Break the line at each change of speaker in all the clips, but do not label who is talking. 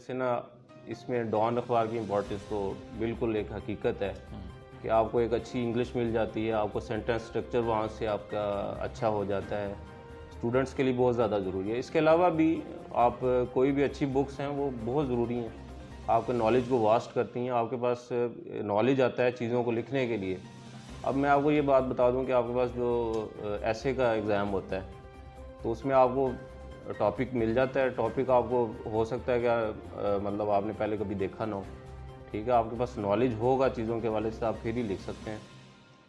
से ना इसमें डॉन अखबार की इम्पोर्टेंस तो बिल्कुल एक हकीकत है कि आपको एक अच्छी इंग्लिश मिल जाती है, आपको सेंटेंस स्ट्रक्चर वहाँ से आपका अच्छा हो जाता है, स्टूडेंट्स के लिए बहुत ज़्यादा ज़रूरी है। इसके अलावा भी आप कोई भी अच्छी बुक्स हैं वो बहुत ज़रूरी हैं, आपके नॉलेज को वास्ट करती हैं, आपके पास नॉलेज आता है चीज़ों को लिखने के लिए। अब मैं आपको ये बात बता दूं कि आपके पास जो एसे का एग्ज़ाम होता है तो उसमें आपको टॉपिक मिल जाता है, टॉपिक आपको हो सकता है क्या मतलब आपने पहले कभी देखा ना हो, ठीक है, आपके पास नॉलेज होगा चीज़ों के हवाले से आप फिर ही लिख सकते हैं।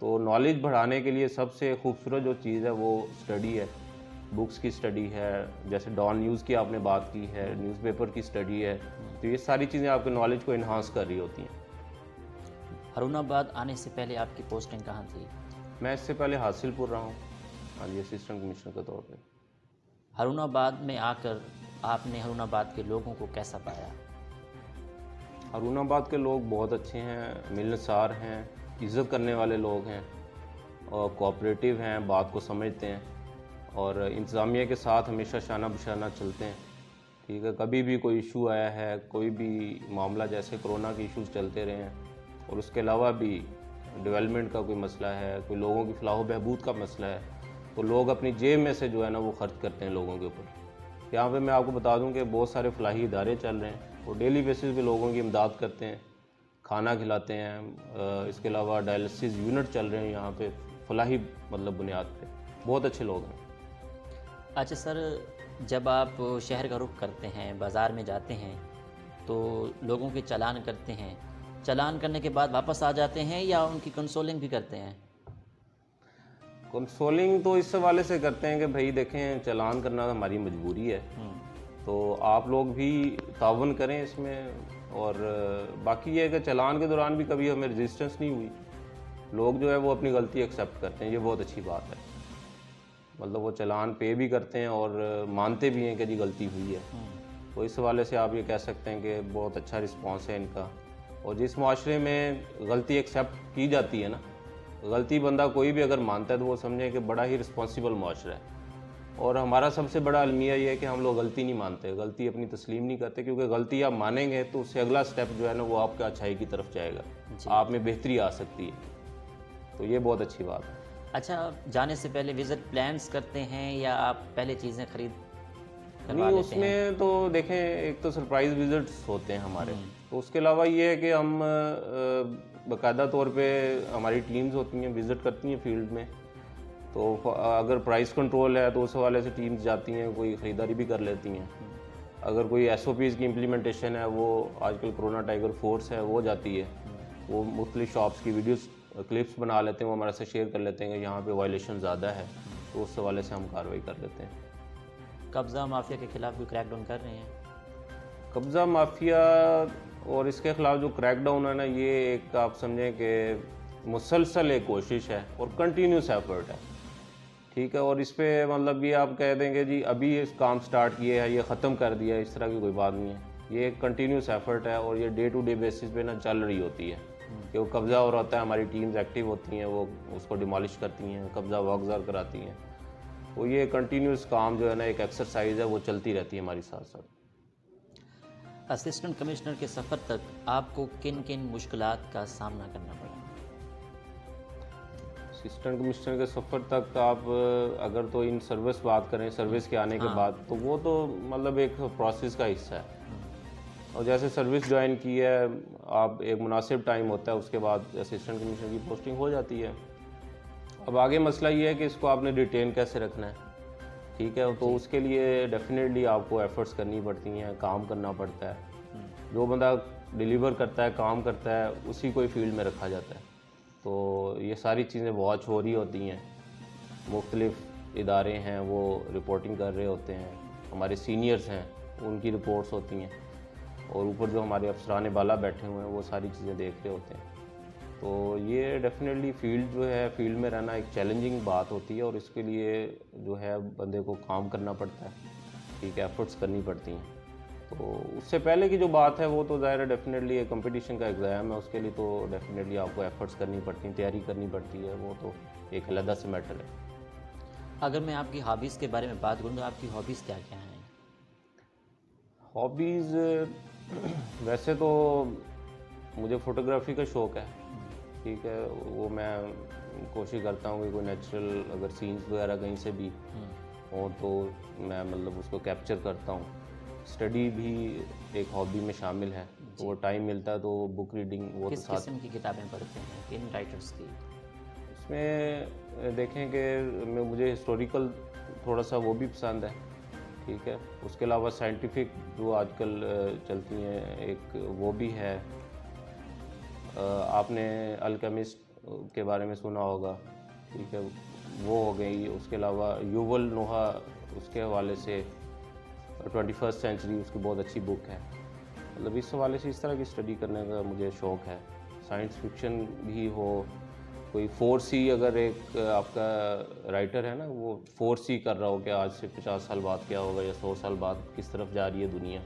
तो नॉलेज बढ़ाने के लिए सबसे खूबसूरत जो चीज़ है वो स्टडी है, बुक्स की स्टडी है, जैसे डॉन न्यूज़ की आपने बात की है, न्यूज़पेपर की स्टडी है, तो ये सारी चीज़ें आपके नॉलेज को इन्हांस कर रही होती हैं।
हारूनाबाद आने से पहले आपकी पोस्टिंग कहाँ थी?
मैं इससे पहले हासिलपुर रहा हूँ, हाँ जी, असिस्टेंट कमिश्नर के तौर पे।
हारूनाबाद में आकर आपने हारूनाबाद के लोगों को कैसा पाया?
हारूनाबाद के लोग बहुत अच्छे हैं, मिलनसार हैं, इज़्ज़त करने वाले लोग हैं और कोऑपरेटिव हैं, बात को समझते हैं और इंतज़ामिया के साथ हमेशा शाना बशाना चलते हैं, ठीक है। कभी भी कोई इशू आया है, कोई भी मामला, जैसे कोरोना के इश्यूज़ चलते रहे हैं और उसके अलावा भी डेवलपमेंट का कोई मसला है, कोई लोगों की फलाह व बहबूद का मसला है, तो लोग अपनी जेब में से जो है ना वो खर्च करते हैं लोगों के ऊपर। यहाँ पे मैं आपको बता दूं कि बहुत सारे फलाही इदारे चल रहे हैं, वो डेली बेसिस पे लोगों की इमदाद करते हैं, खाना खिलाते हैं। इसके अलावा डायलिसिस यूनिट चल रहे हैं यहाँ पे फलाही मतलब बुनियाद पे, बहुत अच्छे लोग हैं।
अच्छा सर, जब आप शहर का रुख करते हैं, बाज़ार में जाते हैं, तो लोगों के चालान करते हैं, चालान करने के बाद वापस आ जाते हैं या उनकी कंसोलिंग भी करते हैं?
कंसोलिंग तो इस हवाले से करते हैं कि भाई देखें, चालान करना हमारी मजबूरी है, तो आप लोग भी तावन करें इसमें। और बाकी ये है कि चालान के दौरान भी कभी हमें रेजिस्टेंस नहीं हुई, लोग जो है वो अपनी गलती एक्सेप्ट करते हैं, ये बहुत अच्छी बात है। मतलब वो चालान पे भी करते हैं और मानते भी हैं कि जी गलती हुई है, तो इस हवाले से आप ये कह सकते हैं कि बहुत अच्छा रिस्पॉन्स है इनका। और जिस माशरे में गलती एक्सेप्ट की जाती है ना, गलती बंदा कोई भी अगर मानता है तो वो समझे कि बड़ा ही रिस्पॉन्सिबल माशरा है। और हमारा सबसे बड़ा अलमिया ये है कि हम लोग गलती नहीं मानते, गलती अपनी तस्लीम नहीं करते, क्योंकि गलती आप मानेंगे तो उससे अगला स्टेप जो है ना वो आपका अच्छाई की तरफ जाएगा, आप में बेहतरी आ सकती है, तो ये बहुत अच्छी बात है।
अच्छा, जाने से पहले विज़िट प्लान्स करते हैं या आप पहले चीज़ें खरीद करवा
नहीं,
लेते हैं?
उसमें तो देखें, एक तो सरप्राइज़ विजिट्स होते हैं हमारे, तो उसके अलावा ये है कि हम बाकायदा तौर पे हमारी टीम्स होती हैं, विज़िट करती हैं फील्ड में, तो अगर प्राइस कंट्रोल है तो उस हवाले से टीम्स जाती हैं, कोई ख़रीदारी भी कर लेती हैं। अगर कोई SOPs की इम्प्लीमेंटेशन है, वो आजकल कोरोना टाइगर फोर्स है वो जाती है, वो मुख्तलिफ शॉप्स की वीडियोस क्लिप्स बना लेते हैं, वो हमारे से शेयर कर लेते हैं कि यहाँ पे वायलेशन ज़्यादा है, तो उस हवाले से हम कार्रवाई कर लेते हैं।
कब्ज़ा माफिया के खिलाफ भी क्रैकडाउन कर रहे हैं?
कब्ज़ा माफिया और इसके ख़िलाफ़ जो क्रैकडाउन है ना, ये एक आप समझें कि मुसलसल एक कोशिश है और कंटिन्यूस एफर्ट है, ठीक है। और इस पे मतलब ये आप कह देंगे जी अभी इस काम स्टार्ट किए है, ये ख़त्म कर दिया है, इस तरह की कोई बात नहीं है। ये एक कंटिन्यूस एफर्ट है और ये डे टू डे बेसिस पे ना चल रही होती है कि वो कब्ज़ा हो रहा होता है, हमारी टीम्स एक्टिव होती हैं, वो उसको डिमॉलिश करती हैं, कब्ज़ा वागज़ार कराती हैं, तो ये कंटिन्यूस काम जो है ना, एक एक्सरसाइज है, वो चलती रहती है हमारी साथ साथ।
असिस्टेंट कमिश्नर के सफ़र तक आपको किन किन मुश्किलात का सामना करना पड़ा?
असिस्टेंट कमिश्नर के सफ़र तक आप अगर तो इन सर्विस बात करें, सर्विस के आने के बाद, तो वो तो मतलब एक प्रोसेस का हिस्सा है। और जैसे सर्विस ज्वाइन की है, आप एक मुनासिब टाइम होता है, उसके बाद असिस्टेंट कमिश्नर की पोस्टिंग हो जाती है। अब आगे मसला ये है कि इसको आपने रिटेन कैसे रखना है, ठीक है, तो उसके लिए डेफिनेटली आपको एफर्ट्स करनी पड़ती हैं, काम करना पड़ता है। जो बंदा डिलीवर करता है, काम करता है, उसी को ही फील्ड में रखा जाता है, तो ये सारी चीज़ें वॉच हो रही होती हैं, मुख्तलिफ इदारे हैं वो रिपोर्टिंग कर रहे होते हैं, हमारे सीनियर्स हैं उनकी रिपोर्ट्स होती हैं, और ऊपर जो हमारे अफसरान बाला बैठे हुए हैं वो सारी चीज़ें देख रहे होते हैं। तो ये डेफिनेटली फील्ड जो है, फील्ड में रहना एक चैलेंजिंग बात होती है और इसके लिए जो है बंदे को काम करना पड़ता है, ठीक है, एफर्ट्स करनी पड़ती हैं। तो उससे पहले की जो बात है वो तो ज़ाहिर है डेफिनेटली एक कंपटीशन का एग्ज़ाम है, उसके लिए तो डेफिनेटली आपको एफर्ट्स करनी पड़ती हैं, तैयारी करनी पड़ती है, वो तो एक अलग से मैटर है।
अगर मैं आपकी हॉबीज़ के बारे में बात करूँ तो आपकी हॉबीज़ क्या क्या हैं?
हॉबीज़ वैसे तो मुझे फ़ोटोग्राफी का शौक़ है, ठीक है, वो मैं कोशिश करता हूँ कि कोई नेचुरल अगर सीन्स वगैरह कहीं से भी हो तो मैं मतलब उसको कैप्चर करता हूँ। स्टडी भी एक हॉबी में शामिल है, तो वो टाइम मिलता है तो बुक रीडिंग वो तो
किस
साथ।
किस्म की किताबें पढ़ते हैं, किन राइटर्स की?
इसमें देखें कि मुझे हिस्टोरिकल थोड़ा सा वो भी पसंद है, ठीक है, उसके अलावा साइंटिफिक जो आजकल चलती हैं एक वो भी है। आपने अल्केमिस्ट के बारे में सुना होगा, ठीक है, वो हो गई। उसके अलावा युवल नोहा, उसके हवाले से 21st सेंचुरी, उसकी बहुत अच्छी बुक है। मतलब इस हवाले से इस तरह की स्टडी करने का मुझे शौक़ है। साइंस फिक्शन भी हो, कोई 4C अगर एक आपका राइटर है ना, वो 4C कर रहा हो कि आज से 50 साल बाद क्या होगा या 100 साल बाद किस तरफ जा रही है दुनिया,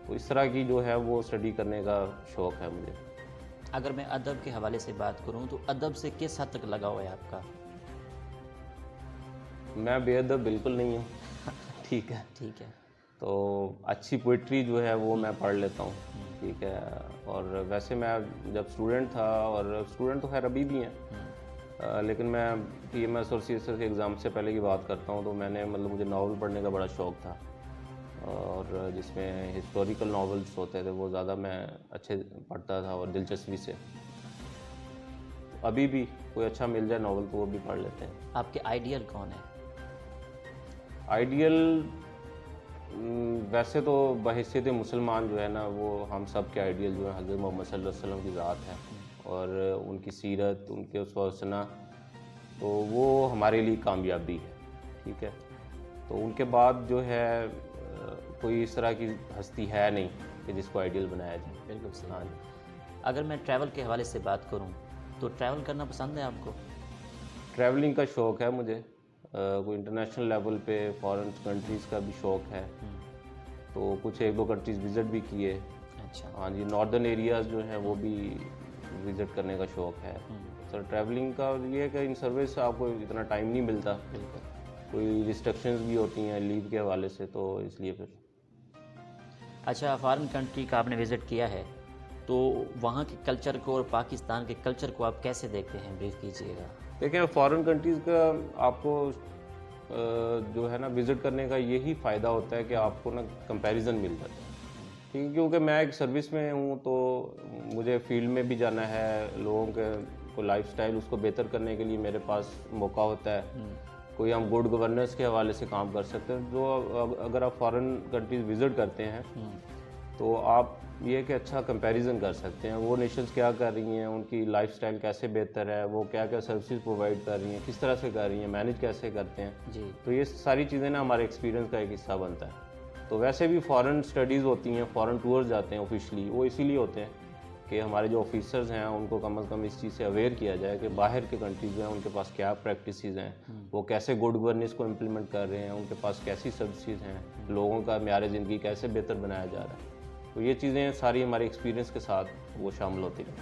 तो इस तरह की जो है वो स्टडी करने का शौक़ है मुझे।
अगर मैं अदब के हवाले से बात करूं तो अदब से किस हद तक लगाव है आपका?
मैं बेअदब बिल्कुल नहीं हूँ ठीक है,
ठीक है।
तो अच्छी पोइट्री जो है वो मैं पढ़ लेता हूँ, ठीक है। और वैसे मैं जब स्टूडेंट था, और स्टूडेंट तो खैर अभी भी हैं, लेकिन मैं PMS और CSS के एग्ज़ाम से पहले की बात करता हूँ, तो मैंने मतलब मुझे नावल पढ़ने का बड़ा शौक़ था, और जिसमें हिस्टोरिकल नावल्स होते थे वो ज़्यादा मैं अच्छे पढ़ता था और दिलचस्पी से। अभी भी कोई अच्छा मिल जाए नावल तो वो भी पढ़ लेते हैं।
आपके आइडियल कौन है?
आइडियल वैसे तो बहैसियत मुसलमान जो है ना, वो हम सब के आइडियल जो है हज़रत मोहम्मद सल्लल्लाहु अलैहि वसल्लम की ज़ात है, और उनकी सीरत, उनके उसवा हसना, तो वो हमारे लिए कामयाबी है, ठीक है। तो उनके बाद जो है कोई इस तरह की हस्ती है नहीं कि जिसको आइडियल बनाया जाए।
बिल्कुल सही।
हाँ जी।
अगर मैं ट्रैवल के हवाले से बात करूं तो ट्रैवल करना पसंद है आपको?
ट्रैवलिंग का शौक़ है मुझे, कोई इंटरनेशनल लेवल पे फॉरेन कंट्रीज़ का भी शौक़ है, तो कुछ 1-2 कंट्रीज़ विज़िट भी किए।
अच्छा।
हाँ जी, नॉर्दर्न एरियाज़ जो हैं वो भी विज़िट करने का शौक़ है। सर ट्रैवलिंग का ये है कि इन सर्विस आपको इतना टाइम नहीं मिलता,
बिल्कुल।
कोई रिस्ट्रिक्शंस भी होती हैं लीव के हवाले से, तो इसलिए फिर।
अच्छा, फॉरेन कंट्री का आपने विज़िट किया है, तो वहाँ के कल्चर को और पाकिस्तान के कल्चर को आप कैसे देखते हैं? ब्रीफ कीजिएगा।
देखिए, फॉरेन कंट्रीज़ का आपको जो है ना विज़िट करने का यही फ़ायदा होता है कि आपको ना कंपैरिजन मिल जाता है, ठीक है, क्योंकि मैं एक सर्विस में हूँ, तो मुझे फील्ड में भी जाना है, लोगों के को लाइफस्टाइल उसको बेहतर करने के लिए मेरे पास मौका होता है। कोई हम गुड गवर्नेंस के हवाले से काम कर सकते हैं। जो अगर आप फॉरेन कंट्रीज़ विज़िट करते हैं तो आप ये कि अच्छा कंपैरिजन कर सकते हैं, वो नेशंस क्या कर रही हैं, उनकी लाइफस्टाइल कैसे बेहतर है, वो क्या क्या सर्विसेज प्रोवाइड कर रही हैं, किस तरह से कर रही हैं, मैनेज कैसे करते हैं।
जी।
तो ये सारी चीज़ें ना हमारे एक्सपीरियंस का एक हिस्सा बनता है। तो वैसे भी फॉरेन स्टडीज़ होती हैं, फॉरेन टूर्स जाते हैं ऑफिशियली, वो इसीलिए होते हैं कि हमारे जो ऑफिसर्स हैं उनको कम से कम इस चीज़ से अवेयर किया जाए कि बाहर के कंट्रीज़ जो हैं उनके पास क्या प्रैक्टिसेस हैं, वो कैसे गुड गवर्नेंस को इम्प्लीमेंट कर रहे हैं, उनके पास कैसी सर्विसेज हैं, लोगों का म्यार ज़िंदगी कैसे बेहतर बनाया जा रहा है। तो ये चीज़ें सारी हमारे एक्सपीरियंस के साथ वो शामिल होती हैं।